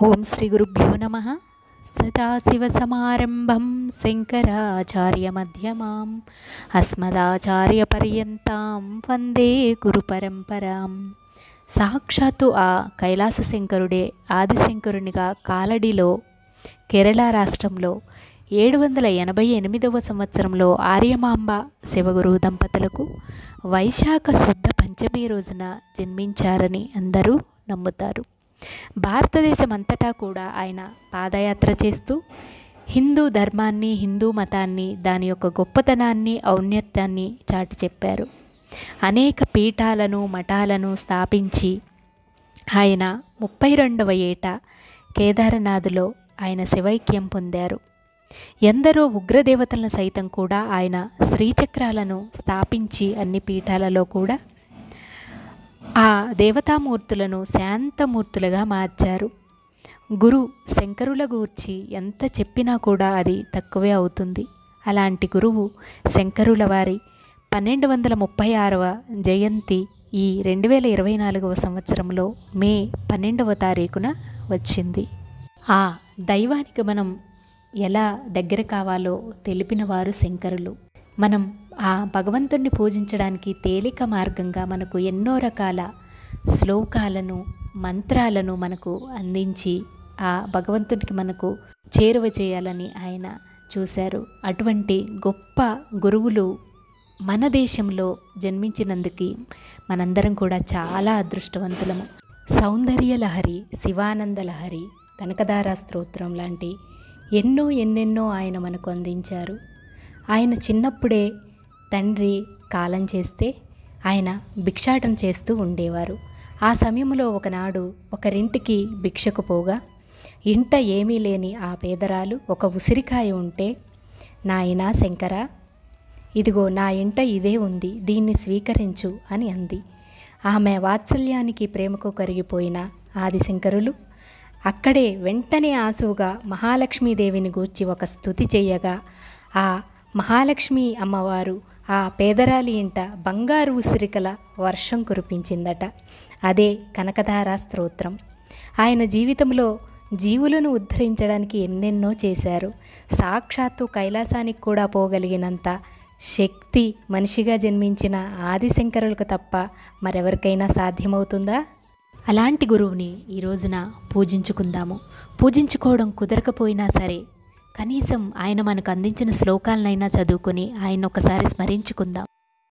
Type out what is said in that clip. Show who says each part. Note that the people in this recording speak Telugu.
Speaker 1: ఓం శ్రీ గురుభ్యో నమః. సదాశివసమారంభం శంకరాచార్యమధ్యమాం అస్మదాచార్యపర్యంతాం వందే గురుపరంపరాం. సాక్షాత్తు ఆ కైలాస శంకరుడే ఆదిశంకరునిగా కాలడిలో కేరళ రాష్ట్రంలో 788వ సంవత్సరంలో ఆర్యమాంబ శివగురు దంపతులకు వైశాఖ శుద్ధ పంచమి రోజున జన్మించారని అందరూ నమ్ముతారు. భారతదేశం అంతటా కూడా ఆయన పాదయాత్ర చేస్తూ హిందూ ధర్మాన్ని, హిందూ మతాన్ని, దాని యొక్క గొప్పతనాన్ని, ఔన్నత్యాన్ని చాటి చెప్పారు. అనేక పీఠాలను, మఠాలను స్థాపించి ఆయన 32వ ఏట కేదారనాథ్లో ఆయన శివైక్యం పొందారు. ఎందరో ఉగ్రదేవతలను సైతం కూడా ఆయన శ్రీచక్రాలను స్థాపించి అన్ని పీఠాలలో కూడా ఆ దేవతామూర్తులను శాంతమూర్తులుగా మార్చారు. గురు శంకరుల గూర్చి ఎంత చెప్పినా కూడా అది తక్కువే అవుతుంది. అలాంటి గురువు శంకరుల వారి 1236వ జయంతి ఈ 2024వ సంవత్సరంలో మే 12వ తారీఖున వచ్చింది. ఆ దైవానికి మనం ఎలా దగ్గర కావాలో తెలిపిన వారు శంకరులు. మనం ఆ భగవంతుణ్ణి పూజించడానికి తేలిక మార్గంగా మనకు ఎన్నో రకాల శ్లోకాలను, మంత్రాలను మనకు అందించి ఆ భగవంతునికి మనకు చేరువ చేయాలని ఆయన చూశారు. అటువంటి గొప్ప గురువులు మన దేశంలో జన్మించినందుకు మనందరం కూడా చాలా అదృష్టవంతులము. సౌందర్య లహరి, శివానంద లహరి, కనకదార స్తోత్రం లాంటి ఎన్నెన్నో ఆయన మనకు అందించారు. ఆయన చిన్నప్పుడే తండ్రి కాలం చేస్తే ఆయన భిక్షాటన చేస్తూ ఉండేవారు. ఆ సమయంలో ఒకనాడు ఒకరింటికి భిక్షకు పోగా ఇంట ఏమీ లేని ఆ పేదరాలు ఒక ఉసిరికాయ ఉంటే, నాయనా శంకరా, ఇదిగో నా ఇంట ఇదే ఉంది, దీన్ని స్వీకరించు అని అంది. ఆమె వాత్సల్యానికి ప్రేమకు కరిగిపోయిన ఆదిశంకరులు అక్కడే వెంటనే ఆసువుగా మహాలక్ష్మీదేవిని గూర్చి ఒక స్తుతి చేయగా ఆ మహాలక్ష్మి అమ్మవారు ఆ పేదరాలి ఇంట బంగారు ఉసిరికల వర్షం కురిపించిందట. అదే కనకధార స్తోత్రం. ఆయన జీవితంలో జీవులను ఉద్ధరించడానికి ఎన్నెన్నో చేశారు. సాక్షాత్తు కైలాసానికి కూడా పోగలిగినంత శక్తి మనిషిగా జన్మించిన ఆదిశంకరులకు తప్ప మరెవరికైనా సాధ్యమవుతుందా? అలాంటి గురువుని ఈ రోజున పూజించుకుందాము. పూజించుకోవడం కుదరకపోయినా సరే కనీసం ఆయన మనకు అందించిన శ్లోకాలనైనా చదువుకొని ఆయన ఒకసారి స్మరించుకుందాం.